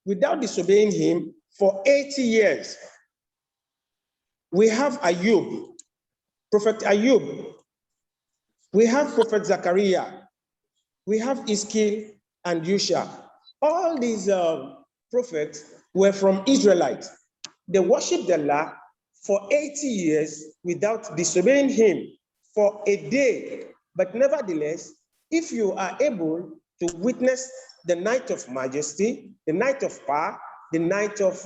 without disobeying him for 80 years. We have Ayub, Prophet Ayub. We have Prophet Zachariah. We have Iskil and Yusha. All these prophets were from Israelites. They worshipped Allah for 80 years without disobeying him for a day. But nevertheless, if you are able to witness the night of majesty, the night of power, the night of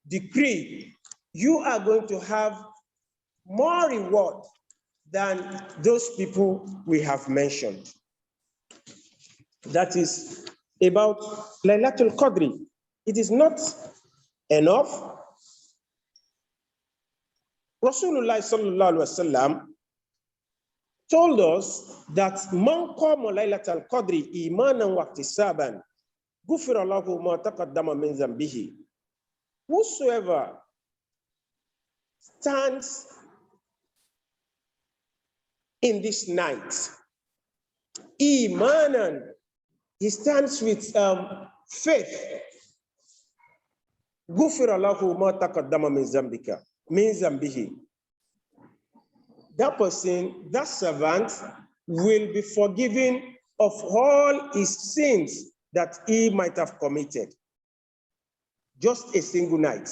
decree, you are going to have more reward than those people we have mentioned. That is about Laylatul Qadr. It is not enough. Rasulullah sallallahu alaihi wasallam told us that man qama Laylatul Qadr imanan wa ihtisaban ghufira lahu ma taqaddama min dhanbihi. Whosoever stands in this night, imanan, he stands with faith. Ghufira lahu ma taqaddama min dhanbihi. That person, that servant, will be forgiven of all his sins that he might have committed. Just a single night.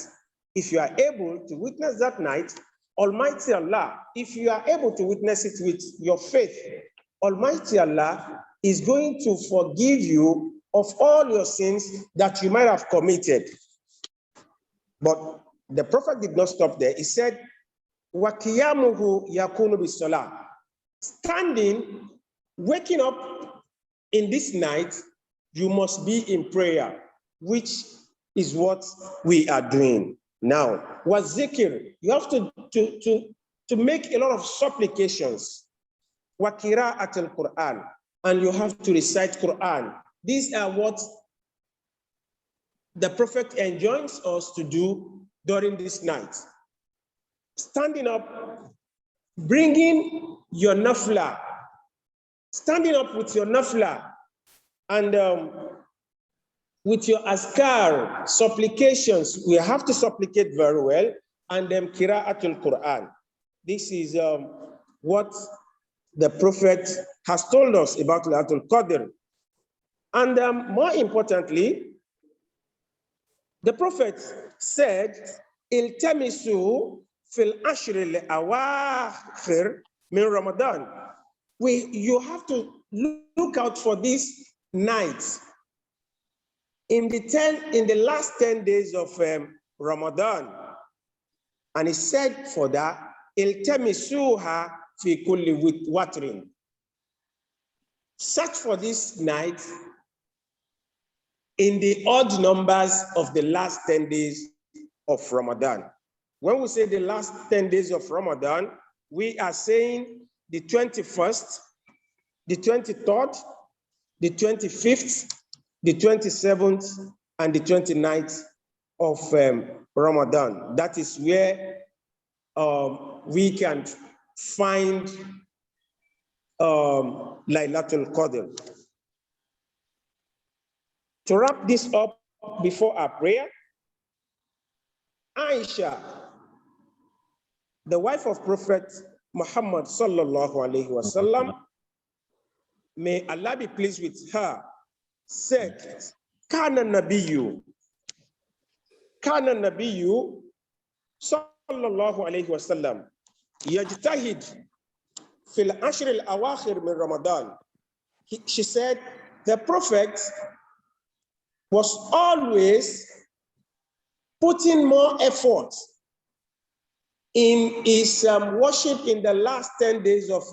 If you are able to witness that night, Almighty Allah, if you are able to witness it with your faith, Almighty Allah is going to forgive you of all your sins that you might have committed. But the Prophet did not stop there. He said, وَقِيَامُهُ يَكُونُ بِالصَّلَاةِ. Standing, waking up in this night, you must be in prayer, which is what we are doing now. وَالذِّكْر, you have to make a lot of supplications. وَقِرَاءَةِ الْقُرْآنِ, and you have to recite Quran. These are what the Prophet enjoins us to do during this night. Standing up, bringing your nafla, standing up with your nafla, and with your askar, supplications. We have to supplicate very well, and then qira'atul Quran. This is what the Prophet has told us about Laylatul Qadr. And more importantly, the Prophet said, Iltamisu fil ashri al-awakhir min Ramadan. You have to look out for this night in the last 10 days of Ramadan. And he said for that, Iltamisuha fi kulli watrin. Search for this night in the odd numbers of the last 10 days of Ramadan. When we say the last 10 days of Ramadan, we are saying the 21st, the 23rd, the 25th, the 27th, and the 29th of Ramadan. That is where we can find Laylatul Qadr. To wrap this up before our prayer, Aisha, the wife of Prophet Muhammad sallallahu alaihi wasallam, may Allah be pleased with her, said, Kana Nabiyyu sallallahu alaihi wasallam yajtahid fil ashr al-awakhir min Ramadan. She said, the Prophet was always putting more effort in his worship in the last 10 days of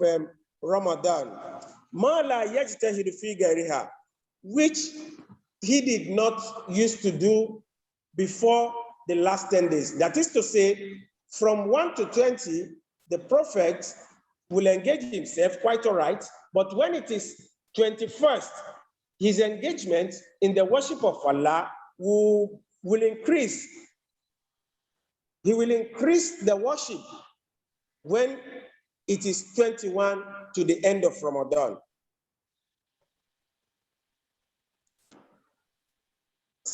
Ramadan, which he did not used to do before the last 10 days. That is to say, from 1 to 20, the Prophet will engage himself quite all right, but when it is 21st, his engagement in the worship of Allah will increase. He will increase the worship when it is 21 to the end of Ramadan.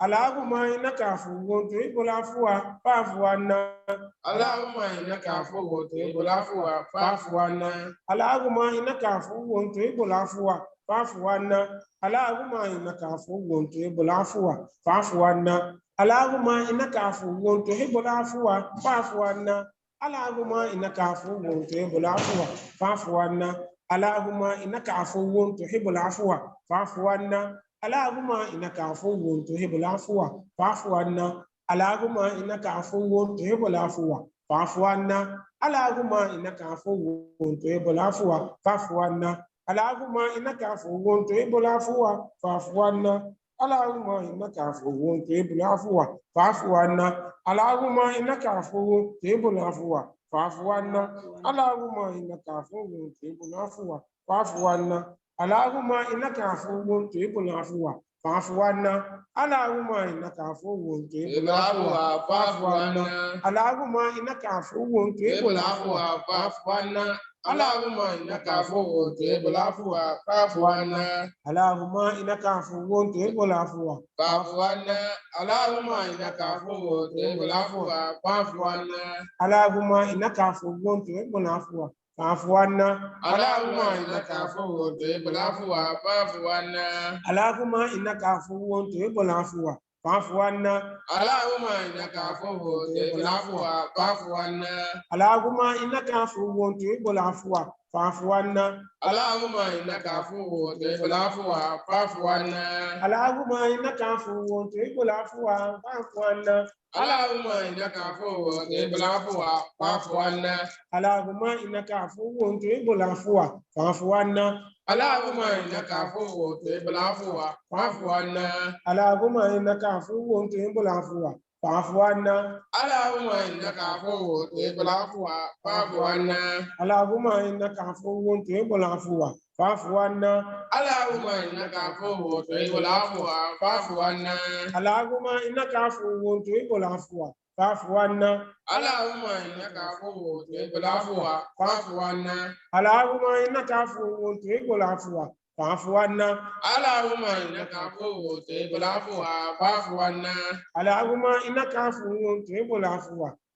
Allahumma innaka afuwwun tuhibbul afwa fa'fu anna. Allahumma innaka afuwwun tuhibbul afwa fa'fu anna. Allahumma innaka afuwwun tuhibbul afwa fa'fu anna. Allahumma innaka afuwwun tuhibbul afwa fa'fu anna. Allahumma innaka afuwwun tuhibbul afwa fa'fu anna. Allahumma innaka afuwwun tuhibbul afwa fa'fu anna. Allahumma innaka afuwwun tuhibbul afwa fa'fu anna. Allahumma innaka afuwwun tuhibbul afwa fa'fu anna. Allahumma innaka afuwwun tuhibbul afwa fa'fu anna. Allahumma innaka afuwwun tuhibbul afwa fa'fu anna. Allahumma innaka afuwwun tuhibbul afwa fa'fu anna. Allahumma innaka afuwwun tuhibbul afwa fa'fu anna. Allahumma innaka afuwwun tuhibbul afwa fa'fu anna. Allahumma innaka afuwwun tuhibbul afwa fa'fu anna. Allahumma innaka afuwwun tuhibbul afwa fa'fu anna. Allahumma innaka afuwwun tuhibbul afwa fa'fu anna. Allahumma innaka afuwwun tuhibbul afwa fa'fu anna. Allahumma innaka afuwwun tuhibbul afwa fa'fu anna. Allahumma innaka afuwwun tuhibbul afwa Fa'fu anna. Allahumma innaka afuwwun tuhibbul afwa fa'fu anna. Allahumma innaka afuwwun tuhibbul afwa fa'fu anna. Allahumma innaka afuwwun tuhibbul afwa fa'fu anna. Allahumma innaka afuwwun tuhibbul afwa fa'fu anna. Allahumma innaka afuwwun tuhibbul afwa fa'fu anna. Allahumma innaka afuwwun tuhibbul afwa fa'fu anna. Allahumma innaka afuwwun tuhibbul afwa fa'fu anna. Allahumma innaka afuwwun tuhibbul afwa fa'fu anna. Allahumma innaka afuwwun tuhibbul afwa fa'fu anna. Allahumma innaka afuwwun tuhibbul afwa fa'fu anna. Allahumma innaka afuwwun tuhibbul afwa fa'fu anna. Allahumma innaka afuwwun tuhibbul afwa fa'fu anna. Allahumma innaka afuwwun tuhibbul afwa fa'fu anna. Allahumma innaka afuwwun tuhibbul afwa fa'fu anna. Allahumma innaka afuwwun tuhibbul afwa fa'fu anna. Allahumma innaka afuwwun tuhibbul afwa fa'fu anna. Allahumma innaka afuwwun tuhibbul afwa fa'fu anna. Allahumma innaka afuwwun tuhibbul afwa fa'fu anna. Allahumma innaka afuwwun tuhibbul afwa fa'fu anna. Allahumma innaka afuwwun tuhibbul afwa fa'fu anna. Allahumma innaka afuwwun tuhibbul afwa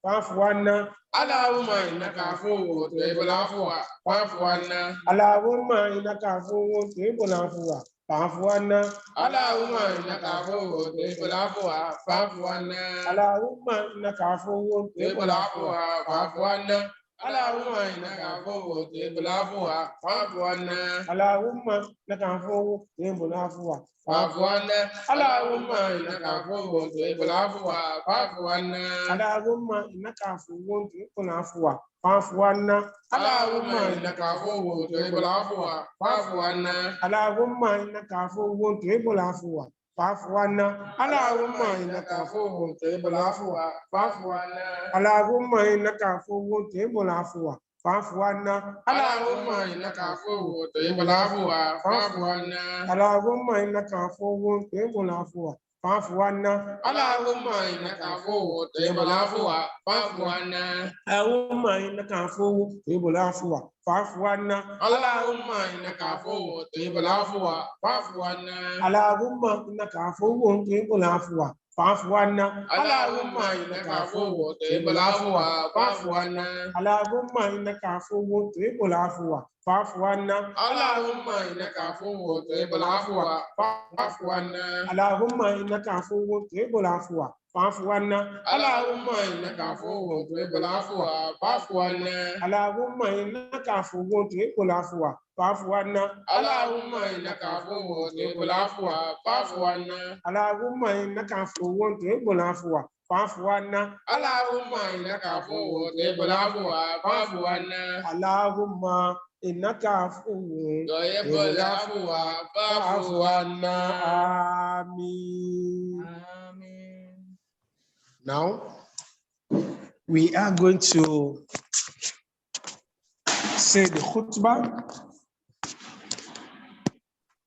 fa'fu anna. Allahumma innaka afuwwun tuhibbul afwa fa'fu anna. Allahumma innaka afuwwun tuhibbul afwa fa'fu anna. Allahumma innaka afuwwun tuhibbul tuhibbul afwa fa'fu anna. Allahumma innaka afuwwun tuhibbul afwa fa'fu anna. Allahumma innaka afuwwun tuhibbul afwa Fa'fu anna. Allahumma innaka afuwwun tuhibbul afwa fa'fu anna. Allahumma innaka afuwwun tuhibbul afwa fa'fu anna. Allahumma innaka afuwwun tuhibbul afwa fa'fu anna. Allahumma innaka afuwwun tuhibbul afwa fa'fu anna. Allahumma innaka afuwwun tuhibbul afwa fa'fu anna. Allahumma innaka afuwwun tuhibbul afwa fa'fu anna. Allahumma innaka afuwwun tuhibbul afwa fa'fu anna. Allahumma innaka afuwwun tuhibbul afwa fa'fu anna. Allahumma innaka afuwwun tuhibbul afwa fa'fu anna. Allahumma innaka afuwwun tuhibbul afwa fa'fu anna. Allahumma innaka afuwwun tuhibbul afwa fa'fu anna. Allahumma innaka afuwwun tuhibbul afwa fa'fu anna. Allahumma innaka afuwwun tuhibbul afwa fa'fu anna. Allahumma innaka afuwwun tuhibbul afwa fa'fu anna. Allahumma innaka afuwwun tuhibbul afwa fa'fu anna. Allahumma innaka afuwwun tuhibbul afwa fa'fu anna. Allahumma innaka afuwwun tuhibbul afwa fa'fu anna. Allahumma innaka afuwwun tuhibbul afwa fa'fu anna. Allahumma innaka afuwwun tuhibbul afwa fa'fu anna. Allahumma innaka afuwwun tuhibbul afwa fa'fu anna. Allahumma innaka afuwwun tuhibbul afwa fa'fu anna. Allahumma innaka afuwwun Tuhibbul afwa fa'fu anna. Amen. Amen. Now, we are going to say the khutbah.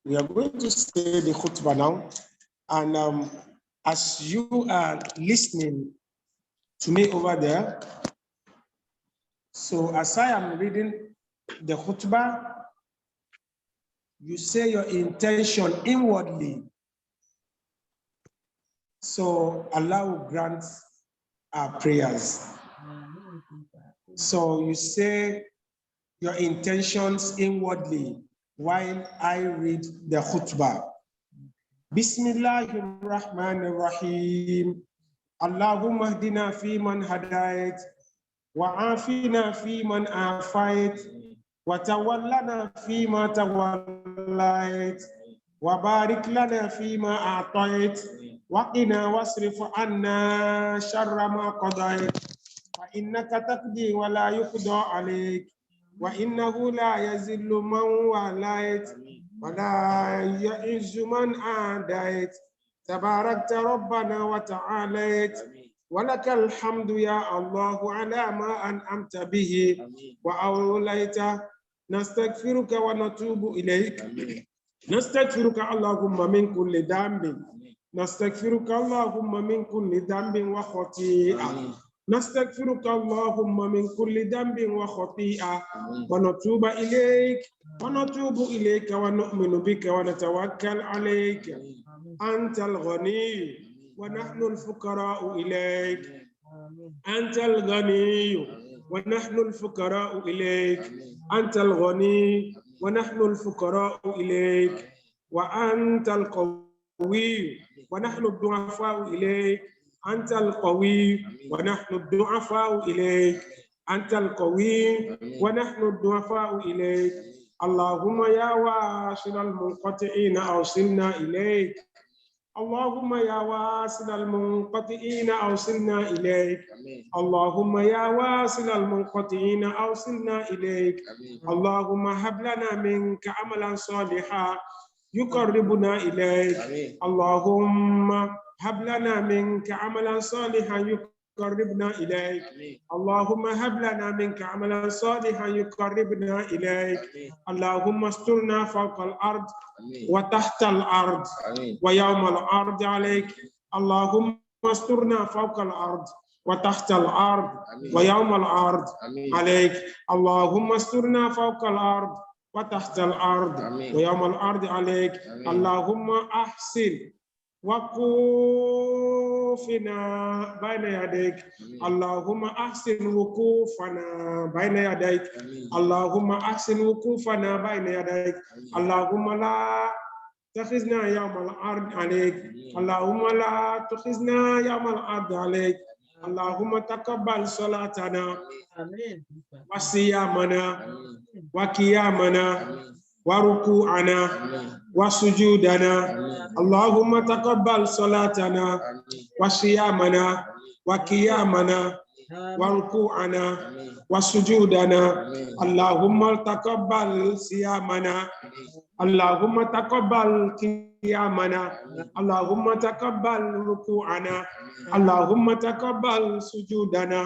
We are going to say the khutbah now. And as you are listening to me over there, so as I am reading the khutbah, you say your intention inwardly. So Allah will grant our prayers. So you say your intentions inwardly while I read the khutbah. Bismillahir Rahmanir Rahim. Allahumma hdina fi man hadait wa afina fi man afait wa tawallana fi ma tawallait wa barik lana fi ma a'tait wa qina wasrif anna sharra ma qadait fa innaka taqdi wa la yuqda alayk wa innahu la yazillu man walait wa la ya'izzu man adait تباركت ربنا وتعاليت ولك الحمد يا الله على ما أنعمت به وأوليت نستغفرك ونتوب إليك نستغفرك اللهم من كل ذنب نستغفرك اللهم من كل ذنب وخطيئة نستغفرك اللهم من كل ذنب وخطيئة ونتوب إليك ونؤمن بك ونتوكل عليك أنت الغني ونحن الفقراء إليك أنت الغني ونحن الفقراء إليك أنت الغني ونحن الفقراء إليك وأنت القوي ونحن الضعفاء إليك أنت القوي ونحن الضعفاء إليك أنت القوي ونحن الضعفاء إليك اللهم يا واصل المنقطعين أوصلنا إليك اللهم يا واصل المنقطعين أوصلنا إليك اللهم يا واصل المنقطعين أوصلنا إليك اللهم هب لنا منك عملا صالحا يقربنا إليك اللهم هب لنا منك عملا صالحا يقربنا إليك اللهم هب لنا منك عملا صالحا يقربنا إليك اللهم استرنا فوق الأرض وتحت الأرض ويوم الأرض عليك اللهم استرنا فوق الأرض وتحت الأرض ويوم الأرض عليك اللهم استرنا فوق الأرض وتحت الأرض ويوم الأرض عليك اللهم أحسن وقوفنا بين يديك اللهم أحسن وقوفنا بين يديك اللهم أحسن وقوفنا بين يديك اللهم لا تخزنا يوم الأرض عليك اللهم لا تخزنا يوم الأرض عليك اللهم تقبل صلاتنا وصيامنا وقيامنا وركوعنا وسجودنا اللهم تقبل صلاتنا وصيامنا وقيامنا وركوعنا وسجودنا اللهم تقبل صيامنا اللهم تقبل قيامنا اللهم تقبل ركوعنا اللهم تقبل سجودنا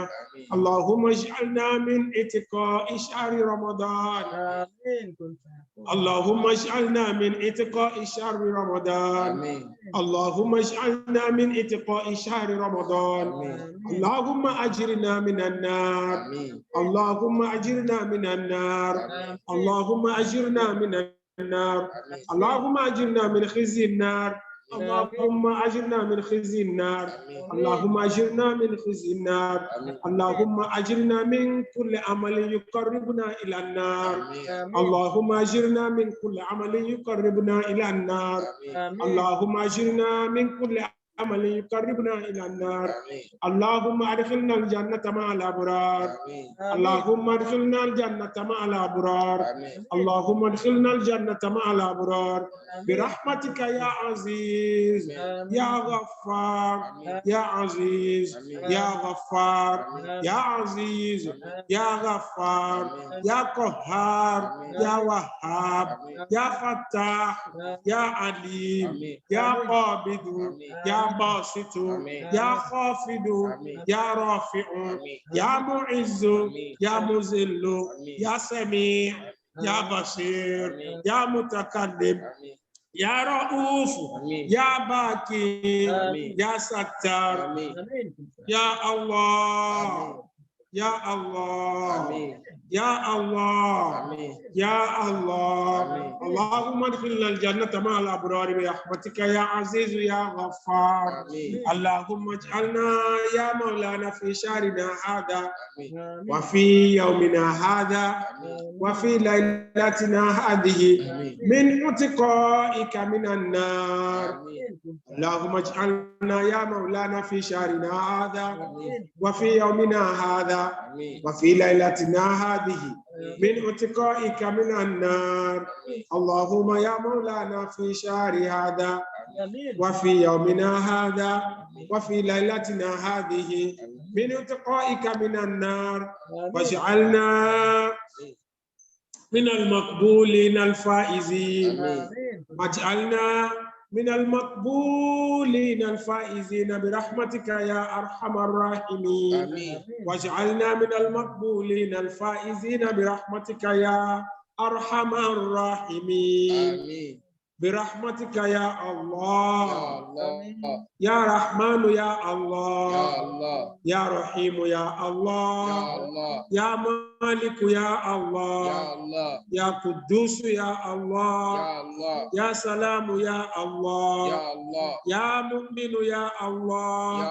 اللهم اجعلنا من اتقاء شهر رمضان اللهم اجعلنا من اتقاء شهر رمضان اللهم اجعلنا من اتقاء شهر رمضان اللهم اجرنا من النار اللهم اجرنا من النار اللهم اجرنا من النار اللهم اجرنا من خزي النار اللهم اجرنا من خزي النار اللهم اجرنا من خزي النار اللهم اجرنا من كل عمل يقربنا الى النار اللهم اجرنا من كل عمل يقربنا الى النار اللهم اجرنا من كل عمل يقربنا الى النار اللهم ادخلنا الجنه مع الابرار اللهم ادخلنا الجنه مع الابرار اللهم ادخلنا الجنه مع الابرار برحمتك يا عزيز يا غفار يا عزيز يا غفار يا عزيز يا غفار يا قهار يا وهاب يا فتاح يا عليم يا قابض يا باسط يا خافض يا رافع يا معز يا مذل يا سميع يا بصير يا متكلم يا رؤوف يا باكي يا ستار يا الله يا الله آمين يا الله آمين يا الله آمين. اللهم ادخلنا الجنة مع الأبرار برحمتك يا عزيز يا غفار آمين اللهم اجعلنا يا مولانا في شهرنا هذا آمين وفي يومنا هذا وفي ليلتنا هذه من عتقائك من النار اللهم اجعلنا يا مولانا في شهرنا هذا وفي يومنا هذا وفي ليلتنا هذه من عتقائك من النار اللهم يا مولانا في شهر هذا وفي يومنا هذا وفي ليلتنا هذه من عتقائك من النار واجعلنا من المقبولين الفائزين واجعلنا من المقبولين الفائزين برحمتك يا أرحم الراحمين واجعلنا من المقبولين الفائزين برحمتك يا أرحم الراحمين برحمتك يا الله يا رحمن يا الله يا رحيم يا الله يا مالك يا الله يا قدوس يا الله يا سلام يا الله يا مؤمن يا الله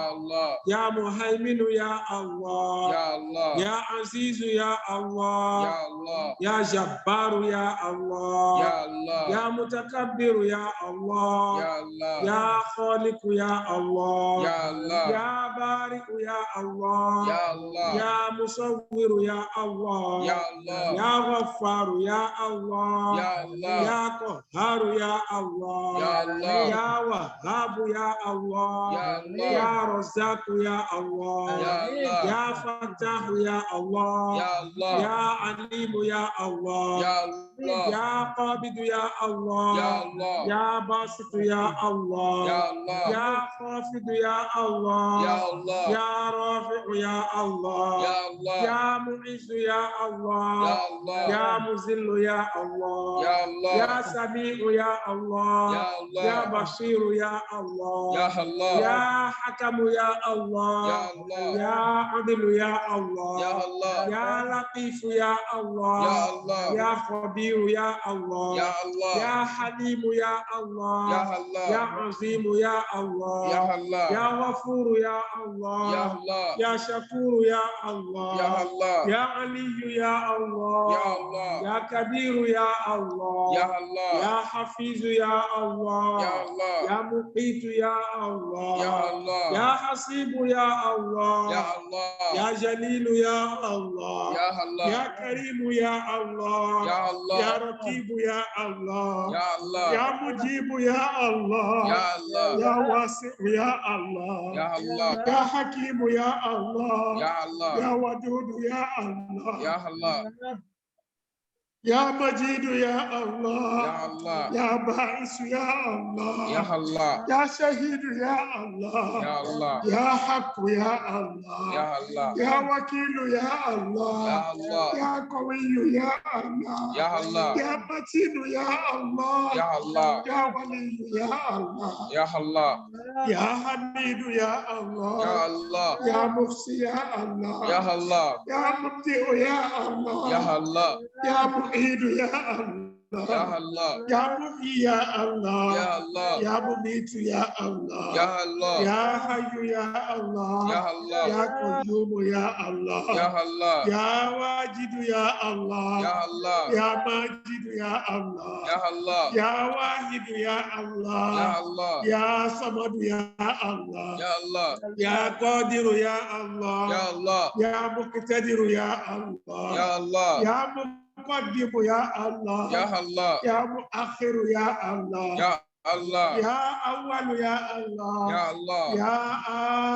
يا مهيمن يا الله يا عزيز يا الله يا جبار يا الله يا متكبر يا الله يا خالق يا الله يا بارئ يا الله يا مصور يا الله يا غفار يا الله يا قهار يا الله يا وهاب يا الله يا رزاق يا الله يا فتاح يا الله يا عليم يا الله يا قابض يا الله يا باسط يا الله يا خافض يا الله يا رافع يا الله يا معز يا الله يا مذل يا الله يا سميع يا الله يا بصير يا الله يا حكم يا الله يا عدل يا الله يا لطيف يا الله يا خبير يا الله يا حليم يا الله يا عظيم يا الله يا غفور يا الله يا شكور يا الله يا علي يا الله يا كبير يا الله يا حفيظ يا الله يا مقيت يا الله يا حسيب يا الله يا جليل يا الله يا كريم يا الله يا رقيب يا الله يا مجيب يا الله يا واسع يا الله يا حكيم يا الله يا ودود يا الله يا مجيد يا الله يا باعث يا الله يا شهيد يا الله يا حق يا الله يا وكيل يا الله يا قوي يا الله يا متين يا الله يا ولي يا الله يا حميد يا الله يا محصي يا الله يا مبدئ يا الله يا معيد يا الله يا محيي يا الله يا مميت يا الله يا حي يا الله يا قيوم يا الله يا واجد يا الله يا ماجد يا الله يا واحد يا الله يا صمد يا الله يا قادر يا الله يا مقتدر يا الله يا مقدم يا الله يا مؤخر يا الله يا أول يا الله يا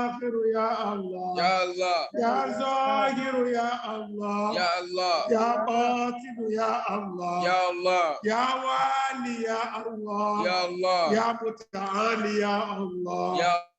آخر يا الله يا ظاهر يا الله يا باطن يا الله يا والي يا الله يا متعالي يا الله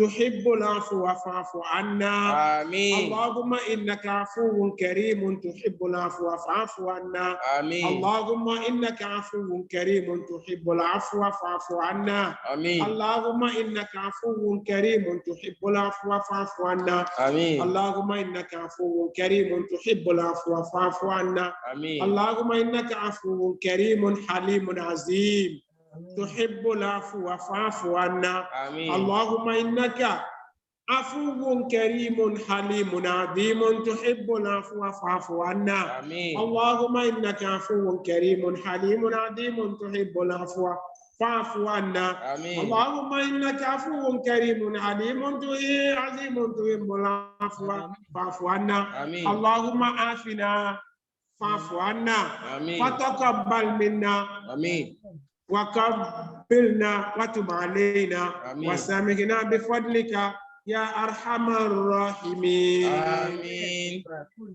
تحب العفو فاعف عنا. آمين. اللهم إنك عفو كريم تحب العفو فاعف عنا. آمين. اللهم إنك عفو كريم تحب العفو فاعف عنا. آمين. اللهم إنك عفو كريم تحب العفو فاعف عنا. آمين. اللهم إنك عفو كريم تحب العفو فاعف عنا. آمين. اللهم إنك عفو كريم حليم عظيم تحب العفو فاعف عنا. آمين. اللهم إنك عفو كريم حليم عظيم تحب العفو فاعف عنا. آمين. اللهم إنك عفو كريم حليم عظيم تحب العفو فاعف عنا. آمين. اللهم إنك عفو كريم حليم عظيم تحب العفو فاعف عنا. آمين. اللهم عافنا فاعف عنا. آمين. وتقبل منا آمين. وقبلنا وتب علينا. آمين. وسامحنا بفضلك يا أرحم الراحمين. آمين.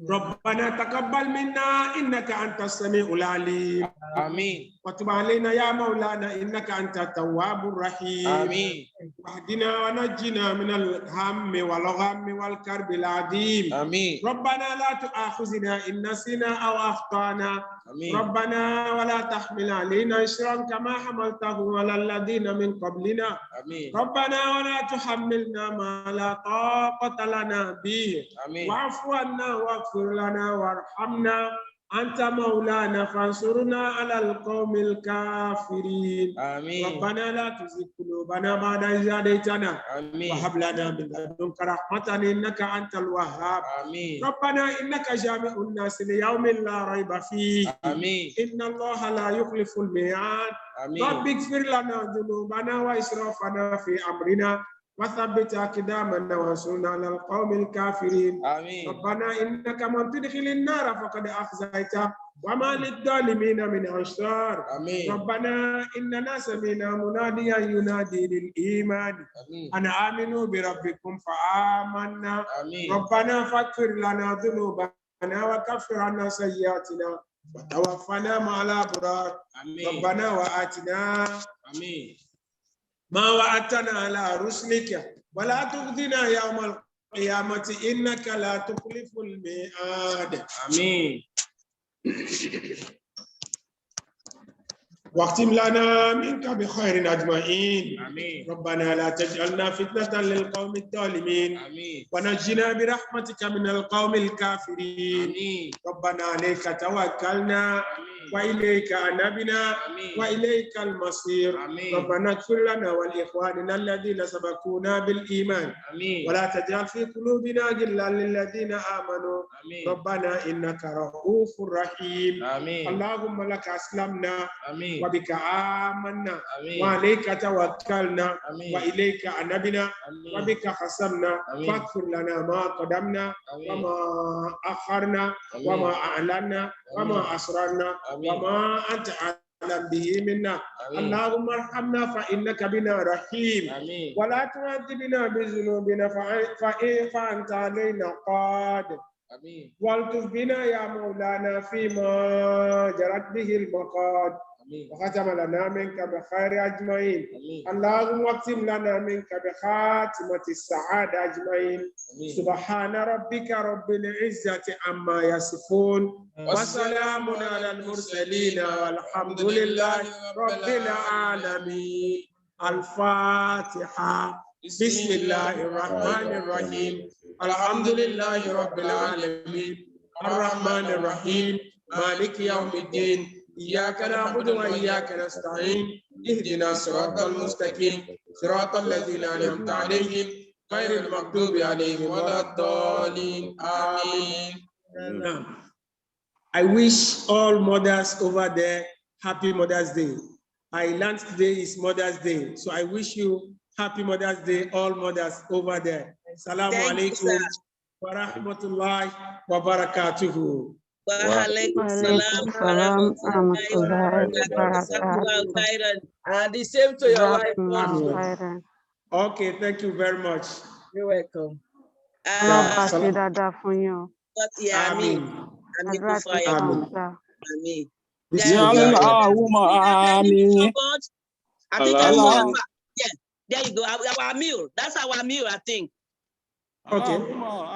ربنا تقبل منا إنك أنت السميع العليم. آمين. وتب علينا يا مولانا إنك أنت التواب الرحيم. آمين. واهدنا ونجنا من الهم والغم والكرب العظيم. آمين. ربنا لا تؤاخذنا إن نسينا أو أخطأنا. آمين. ربنا ولا تحمل علينا إصرا كما حملته على الذين من قبلنا. آمين. ربنا ولا تحملنا ما لا طاقة لنا به. آمين. واعف عنا واغفر لنا وارحمنا أنت مولانا فانصرنا على القوم الكافرين. آمين. ربنا لا تزغ قلوبنا بعد إذ هديتنا آمين. وهب لنا من لدنك رحمة إنك أنت الوهاب. آمين. ربنا إنك جامع الناس ليوم لا ريب فيه. آمين. إن الله لا يخلف الميعاد. آمين. رب اغفر لنا ذنوبنا وإسرافنا في أمرنا وثبت أقدامنا وانصرنا على القوم الكافرين. آمين. ربنا إنك من تدخل النار فقد أخزيته وما للظالمين من أنصار. آمين. ربنا إننا سمعنا مناديا ينادي للإيمان آمين. أن آمنوا بربكم فآمنا. آمين. ربنا فاغفر لنا ذنوبنا وكفر عنا سيئاتنا وتوفنا مع الأبرار. آمين. ربنا وآتنا آمين. ما وعدتنا على رسلك ولا تخزنا يوم القيامة إنك لا تخلف الميعاد. آمين. واختم لنا منك بخير أجمعين. آمين. ربنا لا تجعلنا فتنة للقوم الظالمين. آمين. ونجنا برحمتك من القوم الكافرين. آمين. ربنا عليك توكلنا وإليك أنبنا وإليك المصير. آمين. ربنا اغفر لنا ولإخواننا الذين سبقونا بالإيمان. آمين. ولا تجعل في قلوبنا غلا للذين آمنوا. آمين. ربنا إنك رؤوف رحيم. آمين. اللهم لك أسلمنا آمين. وبك آمنا آمين. وعليك توكلنا آمين. وإليك أنبنا آمين. وبك خصمنا. آمين. فاغفر لنا ما قدمنا آمين. وما أخرنا آمين. وما أعلنا وما أسررنا آمين. وما أنت أعلم به منا. آمين. اللهم ارحمنا فإنك بنا رحيم. آمين. ولا تعذبنا بذنوبنا فأنت علينا قادر. آمين. والطف بنا يا مولانا فيما جرت به المقاد. آمين. وختم لنا منك بخير أجمعين. آمين. اللهم اختم لنا منك بخاتمة السعادة أجمعين. آمين. سبحان ربك رب العزة عما يصفون وسلام على المرسلين والحمد لله رب العالمين. الفاتحة. بسم الله الرحمن الرحيم. الحمد لله رب العالمين الرحمن الرحيم مالك يوم الدين. إياك نعبد وإياك نستعين. اهدنا الصراط المستقيم صراط الذين أنعمت عليهم غير المغضوب عليهم ولا الضالين. آمين. I wish all mothers over there happy Mother's Day. I learned today is Mother's Day, so I wish you happy Mother's Day, all mothers over there. Assalamu alaikum wa rahmatullahi wa barakatuhu. Waalaikum salam wa rahmatullahi wa barakatuh. And the same to your wife. Okay, thank you very much. You're welcome. Amin. Amin. There you go. Our meal. That's our meal, I think. Okay. Allahumma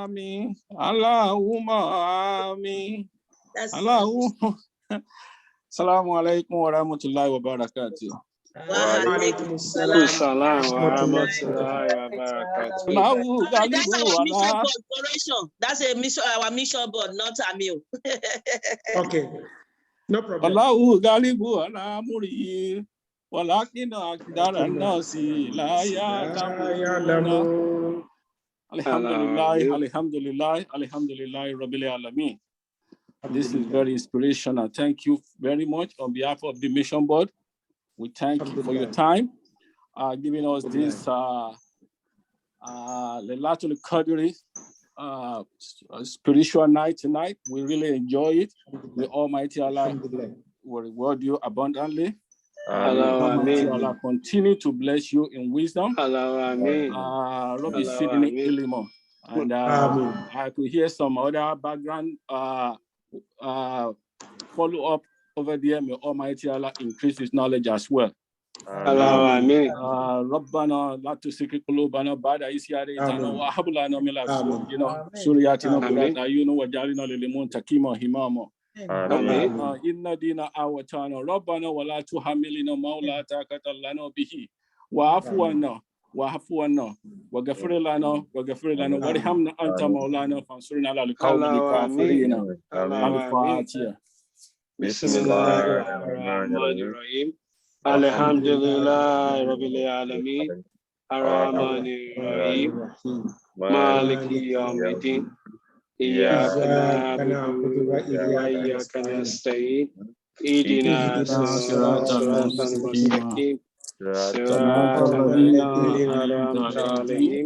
amin. Allahumma amin. That's Allahumma. Assalamu alaikum wa rahmatullahi wa barakatuh. Walaikum assalam. Salam wa rahmatullahi wa barakatuh. Allahu That's galibu our mission ala. board, correction. That's a mission, our mission board, not a meal. Okay. No problem. Allahu galibu ala muri. Walakina akdara nasi la ya'lamun. Alhamdulillah, alhamdulillah, alhamdulillah, Rabbil Alameen. This is very inspirational. Thank you very much on behalf of the mission board. We thank you for your time, giving us this Laylatul Qadr spiritual night tonight. We really enjoy it. The Almighty Allah will reward you abundantly. Almighty Allah continue to bless you in wisdom. Rabbi Sidney Ilimo. And I could hear some other background follow up over there. May Almighty Allah increase his knowledge as well. Rabbana la tusiki qulubana ba'da idh hadaytana wa hab lana min ladunka suryatina qurrata a'yunin waj'alna lil muttaqina imama. Inna dina awatana Rabbana wa la tuhammilna ma la taqata lana bihi wa'fu anna wa ghfir lana warhamna anta maulana fansurna 'alal qawmil kafirin. Al-Fatiha. Bismillahirrahmanirrahim. Alhamdulillah Rabbil Alameen. Ar-Rahmanir-Rahim. Maliki Yawmiddin. Iyyaka na'budu wa iyyaka nasta'in. Ihdina siratal mustaqim. Siratal ladzina alaihim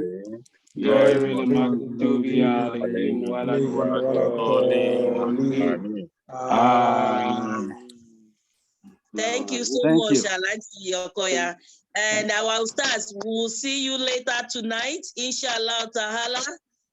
ghayril maghdubi alaihim waladdallin. Thank you so Thank much, you. Alhaji Okoya. And our stars, we'll see you later tonight, inshallah ta'ala.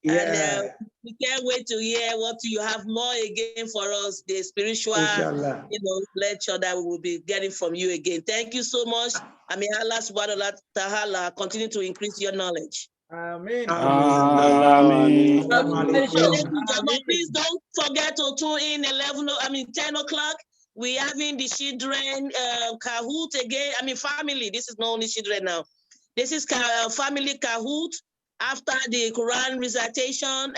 And we can't wait to hear what you have more again for us, the spiritual Inshallah. lecture that we will be getting from you again. Thank you so much. I mean, Allah subhanahu wa ta'ala continue to increase your knowledge. Amen. Amen. Ladies and gentlemen, please don't forget to tune in 10 o'clock. We're having the children Kahoot again. I mean, family. This is not only children now. This is family Kahoot after the Quran recitation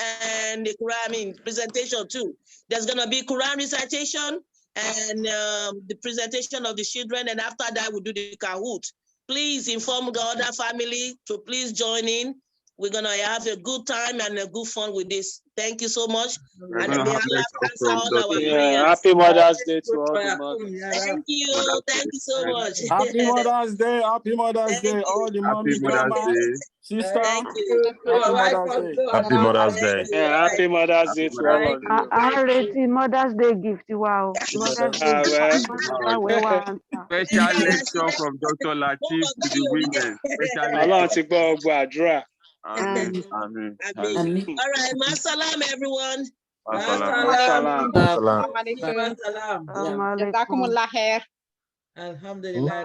and the Quran presentation too. There's going to be Quran recitation and the presentation of the children. And after that, we'll do the Kahoot. Please inform the other family to please join in. We're going to have a good time and a good fun with this. Thank you so much. And may Allah answer all our prayers. Happy Mother's Day to all the mothers. Thank you. Thank you so much. Happy Mother's Day. Happy Mother's Day. All the mommy, grandma, sister. Thank you. Happy Mother's Day. Yeah, happy Mother's Day to all of you. Already Mother's Day gift. Wow. Mother's Day gift. Special lecture from Dr. Latif to the women. Special Allah lecture. ti gbọ́ gbogbo àdúrà. Amen. Amen. All right, masalam, everyone. Assalam. Salam. Alhamdulillah. Alhamdulillah.